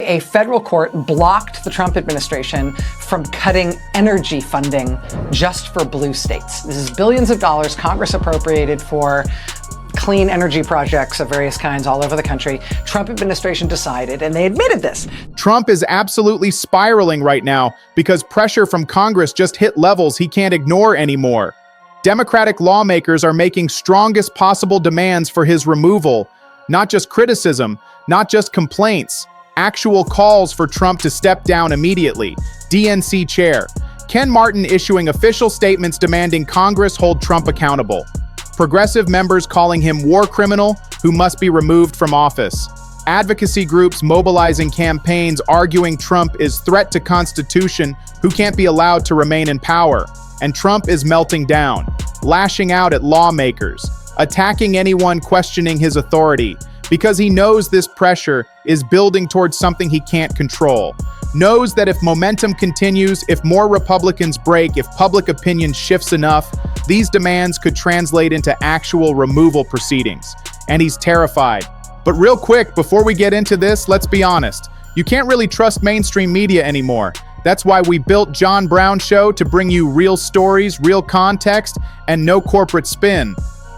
a federal court blocked the Trump administration from cutting energy funding just for blue states. This is billions of dollars Congress appropriated for clean energy projects of various kinds all over the country. Trump administration decided, and they admitted this. Trump is absolutely spiraling right now because pressure from Congress just hit levels he can't ignore anymore. Democratic lawmakers are making strongest possible demands for his removal, not just criticism, not just complaints, actual calls for Trump to step down immediately. DNC Chair Ken Martin issuing official statements demanding Congress hold Trump accountable. Progressive members calling him war criminal who must be removed from office. Advocacy groups mobilizing campaigns arguing Trump is threat to Constitution who can't be allowed to remain in power. And Trump is melting down, lashing out at lawmakers, attacking anyone questioning his authority, because he knows this pressure is building towards something he can't control. Knows that if momentum continues, if more Republicans break, if public opinion shifts enough, these demands could translate into actual removal proceedings. And he's terrified. But real quick, before we get into this, let's be honest. You can't really trust mainstream media anymore. That's why we built John Brown Show to bring you real stories, real context, and no corporate spin.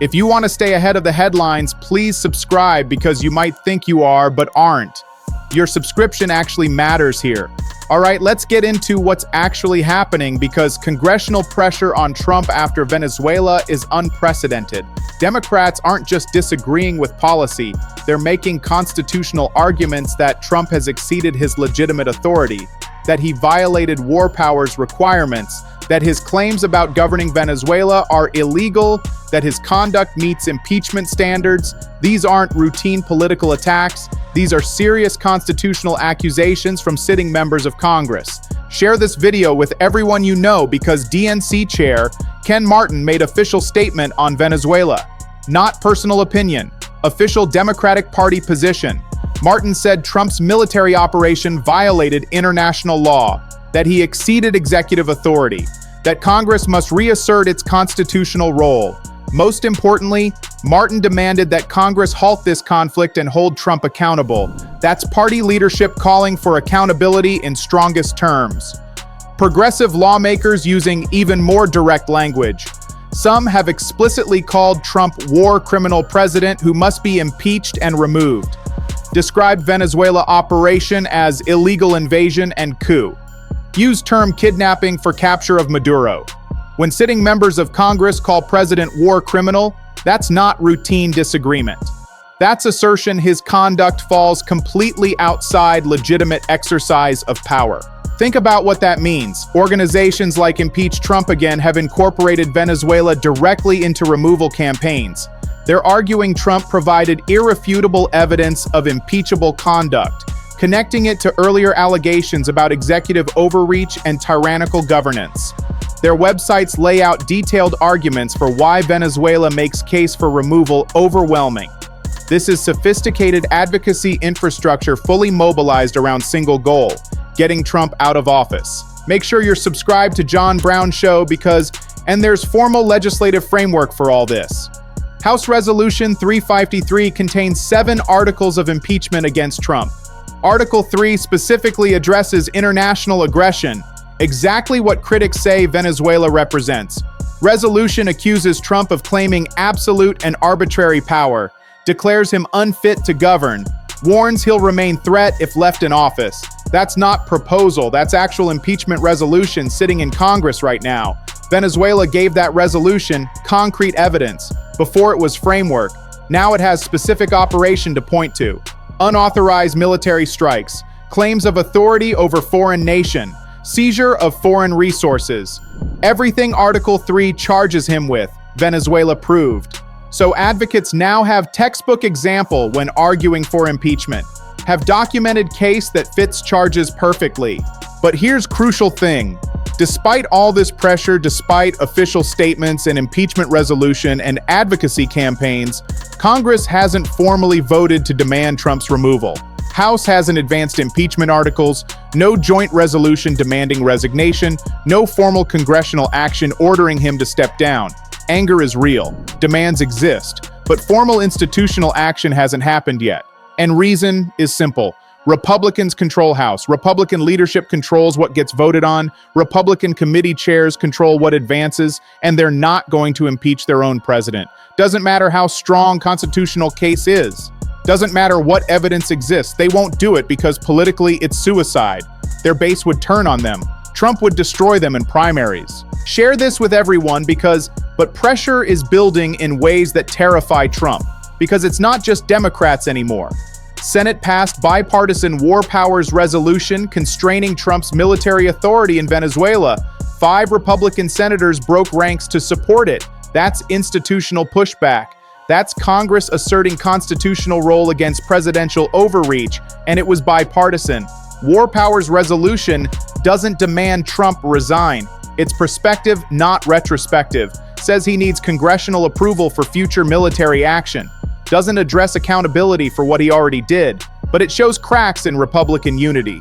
If you want to stay ahead of the headlines, please subscribe because you might think you are, but aren't. Your subscription actually matters here. All right, let's get into what's actually happening because congressional pressure on Trump after Venezuela is unprecedented. Democrats aren't just disagreeing with policy, they're making constitutional arguments that Trump has exceeded his legitimate authority, that he violated war powers requirements, that his claims about governing Venezuela are illegal, that his conduct meets impeachment standards. These aren't routine political attacks. These are serious constitutional accusations from sitting members of Congress. Share this video with everyone you know because DNC Chair Ken Martin made official statement on Venezuela. Not personal opinion, official Democratic Party position. Martin said Trump's military operation violated international law, that he exceeded executive authority, that Congress must reassert its constitutional role. Most importantly, Martin demanded that Congress halt this conflict and hold Trump accountable. That's party leadership calling for accountability in strongest terms. Progressive lawmakers using even more direct language. Some have explicitly called Trump war criminal president who must be impeached and removed. Described Venezuela operation as illegal invasion and coup. Used term kidnapping for capture of Maduro. When sitting members of Congress call President war criminal, that's not routine disagreement. That's assertion his conduct falls completely outside legitimate exercise of power. Think about what that means. Organizations like Impeach Trump Again have incorporated Venezuela directly into removal campaigns. They're arguing Trump provided irrefutable evidence of impeachable conduct, connecting it to earlier allegations about executive overreach and tyrannical governance. Their websites lay out detailed arguments for why Venezuela makes case for removal overwhelming. This is sophisticated advocacy infrastructure fully mobilized around single goal, getting Trump out of office. Make sure you're subscribed to John Brown Show and there's formal legislative framework for all this. House Resolution 353 contains 7 articles of impeachment against Trump. Article 3 specifically addresses international aggression, exactly what critics say Venezuela represents. Resolution accuses Trump of claiming absolute and arbitrary power, declares him unfit to govern, warns he'll remain threat if left in office. That's not proposal, that's actual impeachment resolution sitting in Congress right now. Venezuela gave that resolution concrete evidence. Before it was framework, now it has specific operation to point to. Unauthorized military strikes, claims of authority over foreign nation, seizure of foreign resources. Everything Article 3 charges him with, Venezuela proved. So advocates now have textbook example when arguing for impeachment, have documented case that fits charges perfectly. But here's crucial thing. Despite all this pressure, despite official statements and impeachment resolution and advocacy campaigns, Congress hasn't formally voted to demand Trump's removal. House hasn't advanced impeachment articles, no joint resolution demanding resignation, no formal congressional action ordering him to step down. Anger is real, demands exist, but formal institutional action hasn't happened yet. And reason is simple. Republicans control House. Republican leadership controls what gets voted on. Republican committee chairs control what advances, and they're not going to impeach their own president. Doesn't matter how strong constitutional case is. Doesn't matter what evidence exists. They won't do it because politically it's suicide. Their base would turn on them. Trump would destroy them in primaries. Share this with everyone but pressure is building in ways that terrify Trump, because it's not just Democrats anymore. Senate passed bipartisan war powers resolution constraining Trump's military authority in Venezuela. 5 Republican senators broke ranks to support it. That's institutional pushback. That's Congress asserting constitutional role against presidential overreach, and it was bipartisan. War powers resolution doesn't demand Trump resign. It's prospective, not retrospective. Says he needs congressional approval for future military action. Doesn't address accountability for what he already did, but it shows cracks in Republican unity.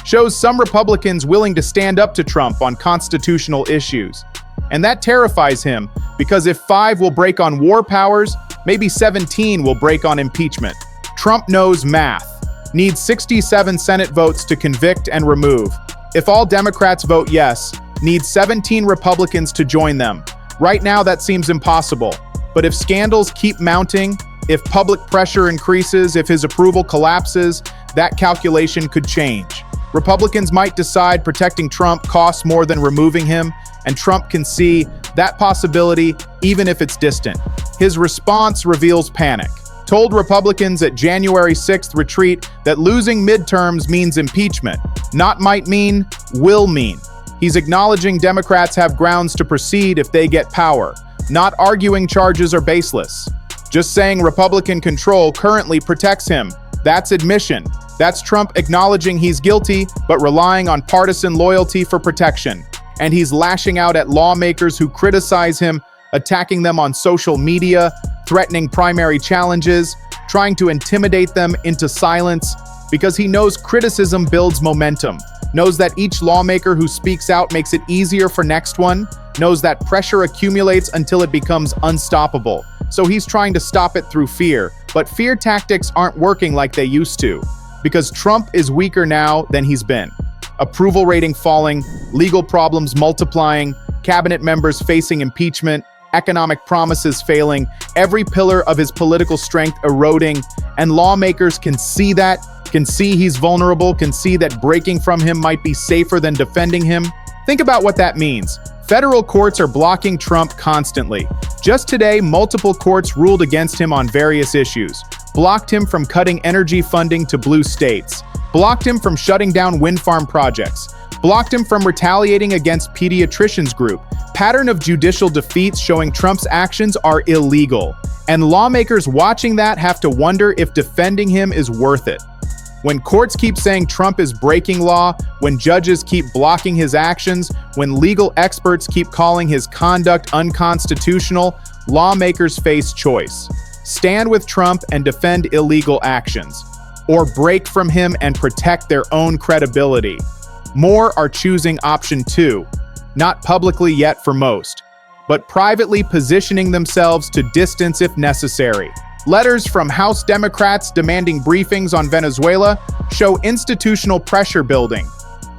Shows some Republicans willing to stand up to Trump on constitutional issues. And that terrifies him, because if 5 will break on war powers, maybe 17 will break on impeachment. Trump knows math. Needs 67 Senate votes to convict and remove. If all Democrats vote yes, needs 17 Republicans to join them. Right now that seems impossible. But if scandals keep mounting, if public pressure increases, if his approval collapses, that calculation could change. Republicans might decide protecting Trump costs more than removing him, and Trump can see that possibility even if it's distant. His response reveals panic. Told Republicans at January 6th retreat that losing midterms means impeachment. Not might mean, will mean. He's acknowledging Democrats have grounds to proceed if they get power. Not arguing charges are baseless. Just saying Republican control currently protects him. That's admission. That's Trump acknowledging he's guilty, but relying on partisan loyalty for protection. And he's lashing out at lawmakers who criticize him, attacking them on social media, threatening primary challenges, trying to intimidate them into silence, because he knows criticism builds momentum, knows that each lawmaker who speaks out makes it easier for next one, knows that pressure accumulates until it becomes unstoppable. So he's trying to stop it through fear, but fear tactics aren't working like they used to, because Trump is weaker now than he's been. Approval rating falling, legal problems multiplying, cabinet members facing impeachment, economic promises failing, every pillar of his political strength eroding, and lawmakers can see that, can see he's vulnerable, can see that breaking from him might be safer than defending him. Think about what that means. Federal courts are blocking Trump constantly. Just today, multiple courts ruled against him on various issues. Blocked him from cutting energy funding to blue states. Blocked him from shutting down wind farm projects. Blocked him from retaliating against pediatricians group. Pattern of judicial defeats showing Trump's actions are illegal. And lawmakers watching that have to wonder if defending him is worth it. When courts keep saying Trump is breaking law, when judges keep blocking his actions, when legal experts keep calling his conduct unconstitutional, lawmakers face choice. Stand with Trump and defend illegal actions, or break from him and protect their own credibility. More are choosing option 2, not publicly yet for most, but privately positioning themselves to distance if necessary. Letters from House Democrats demanding briefings on Venezuela show institutional pressure building.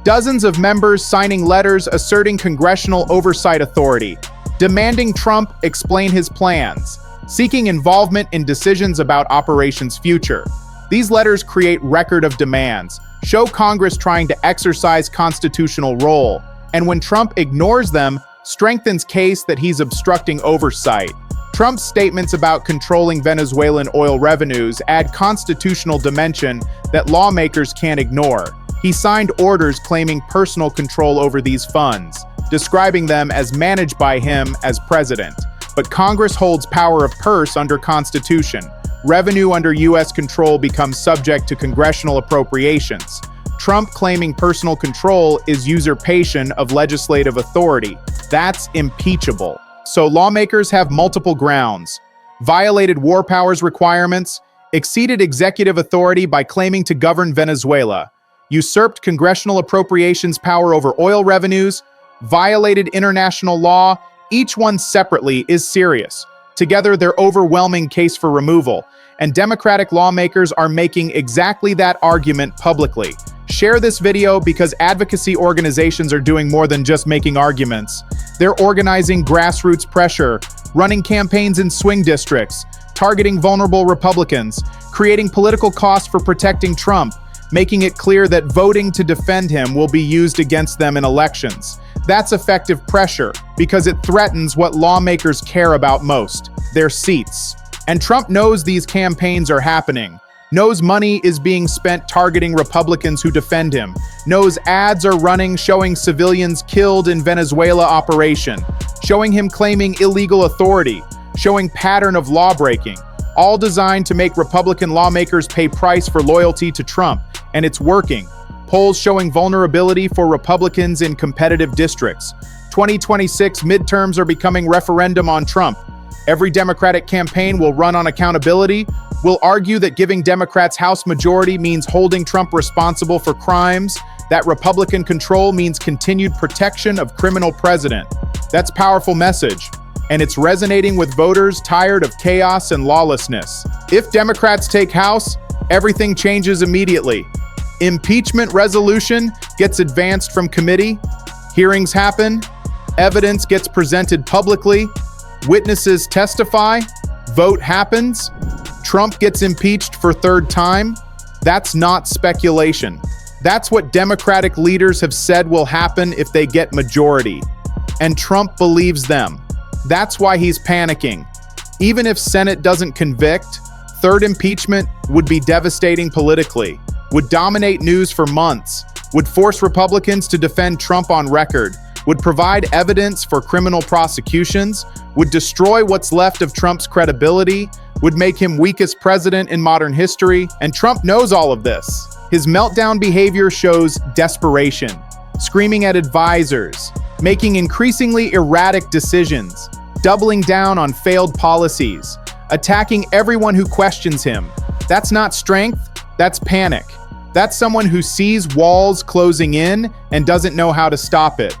Dozens of members signing letters asserting congressional oversight authority, demanding Trump explain his plans, seeking involvement in decisions about operations future. These letters create record of demands, show Congress trying to exercise constitutional role, and when Trump ignores them, strengthens case that he's obstructing oversight. Trump's statements about controlling Venezuelan oil revenues add constitutional dimension that lawmakers can't ignore. He signed orders claiming personal control over these funds, describing them as managed by him as president. But Congress holds power of purse under Constitution. Revenue under U.S. control becomes subject to congressional appropriations. Trump claiming personal control is usurpation of legislative authority. That's impeachable. So lawmakers have multiple grounds: violated war powers requirements, exceeded executive authority by claiming to govern Venezuela, usurped congressional appropriations power over oil revenues, violated international law. Each one separately is serious. Together, they're overwhelming case for removal. and Democratic lawmakers are making exactly that argument publicly. Share this video because advocacy organizations are doing more than just making arguments. They're organizing grassroots pressure, running campaigns in swing districts, targeting vulnerable Republicans, creating political costs for protecting Trump, making it clear that voting to defend him will be used against them in elections. That's effective pressure because it threatens what lawmakers care about most, their seats. And Trump knows these campaigns are happening, knows money is being spent targeting Republicans who defend him, knows ads are running showing civilians killed in Venezuela operation, showing him claiming illegal authority, showing pattern of lawbreaking, all designed to make Republican lawmakers pay price for loyalty to Trump, and it's working. Polls showing vulnerability for Republicans in competitive districts. 2026 midterms are becoming referendum on Trump. Every Democratic campaign will run on accountability, will argue that giving Democrats House majority means holding Trump responsible for crimes, that Republican control means continued protection of criminal president. That's a powerful message, and it's resonating with voters tired of chaos and lawlessness. If Democrats take House, everything changes immediately. Impeachment resolution gets advanced from committee, hearings happen, evidence gets presented publicly, witnesses testify, vote happens, Trump gets impeached for third time. That's not speculation. That's what Democratic leaders have said will happen if they get majority. And Trump believes them. That's why he's panicking. Even if Senate doesn't convict, third impeachment would be devastating politically, would dominate news for months, would force Republicans to defend Trump on record, would provide evidence for criminal prosecutions, would destroy what's left of Trump's credibility, would make him weakest president in modern history, and Trump knows all of this. His meltdown behavior shows desperation, screaming at advisors, making increasingly erratic decisions, doubling down on failed policies, attacking everyone who questions him. That's not strength, that's panic. That's someone who sees walls closing in and doesn't know how to stop it,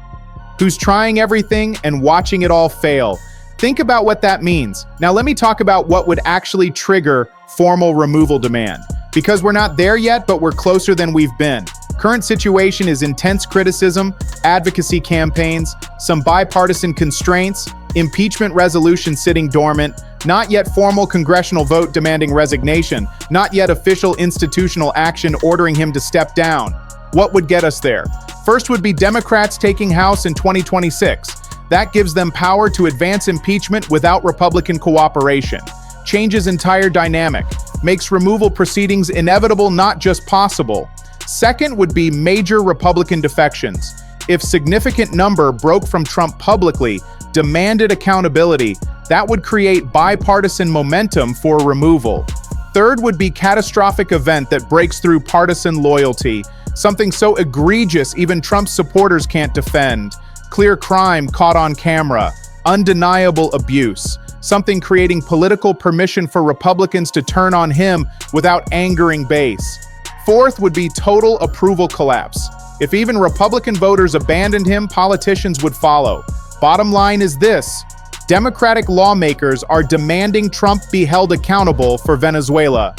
who's trying everything and watching it all fail. Think about what that means. Now let me talk about what would actually trigger formal removal demand. Because we're not there yet, but we're closer than we've been. Current situation is intense criticism, advocacy campaigns, some bipartisan constraints, impeachment resolution sitting dormant, not yet formal congressional vote demanding resignation, not yet official institutional action ordering him to step down. What would get us there? First would be Democrats taking House in 2026. That gives them power to advance impeachment without Republican cooperation, changes entire dynamic, makes removal proceedings inevitable, not just possible. Second would be major Republican defections. If significant number broke from Trump publicly, demanded accountability, that would create bipartisan momentum for removal. Third would be catastrophic event that breaks through partisan loyalty, something so egregious even Trump's supporters can't defend. Clear crime caught on camera, undeniable abuse, something creating political permission for Republicans to turn on him without angering base. Fourth would be total approval collapse. If even Republican voters abandoned him, politicians would follow. Bottom line is this: Democratic lawmakers are demanding Trump be held accountable for Venezuela.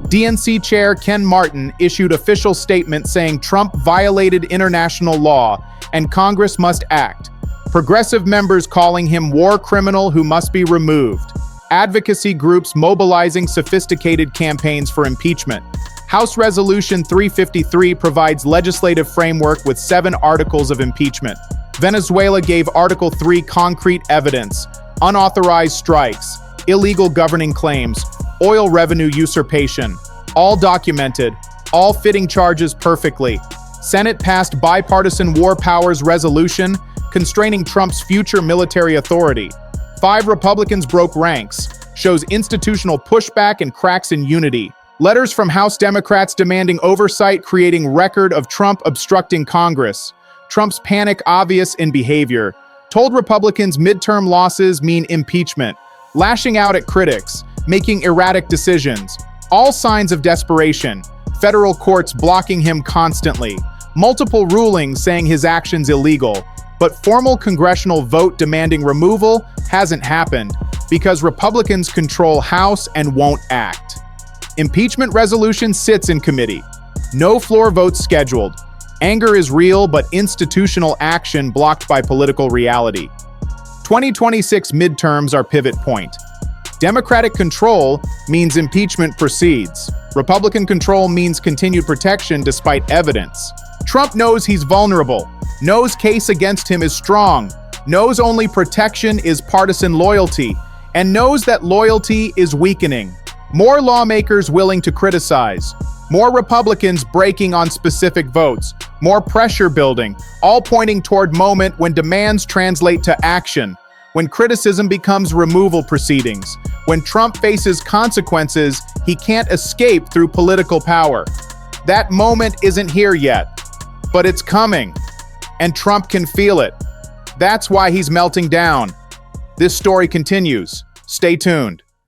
DNC Chair Ken Martin issued official statement saying Trump violated international law and Congress must act. Progressive members calling him war criminal who must be removed. Advocacy groups mobilizing sophisticated campaigns for impeachment. House Resolution 353 provides legislative framework with 7 articles of impeachment. Venezuela gave Article 3 concrete evidence, unauthorized strikes, illegal governing claims, oil revenue usurpation, all documented, all fitting charges perfectly. Senate passed bipartisan war powers resolution constraining Trump's future military authority. 5 Republicans broke ranks, shows institutional pushback and cracks in unity. Letters from House Democrats demanding oversight, creating record of Trump obstructing Congress. Trump's panic obvious in behavior. Told Republicans midterm losses mean impeachment. Lashing out at critics, making erratic decisions. All signs of desperation. Federal courts blocking him constantly. Multiple rulings saying his actions illegal. But formal congressional vote demanding removal hasn't happened because Republicans control House and won't act. Impeachment resolution sits in committee. No floor votes scheduled. Anger is real, but institutional action blocked by political reality. 2026 midterms are pivot point. Democratic control means impeachment proceeds. Republican control means continued protection despite evidence. Trump knows he's vulnerable, knows case against him is strong, knows only protection is partisan loyalty, and knows that loyalty is weakening. More lawmakers willing to criticize, more Republicans breaking on specific votes, more pressure building, all pointing toward moment when demands translate to action, when criticism becomes removal proceedings, when Trump faces consequences he can't escape through political power. That moment isn't here yet, but it's coming, and Trump can feel it. That's why he's melting down. This story continues. Stay tuned.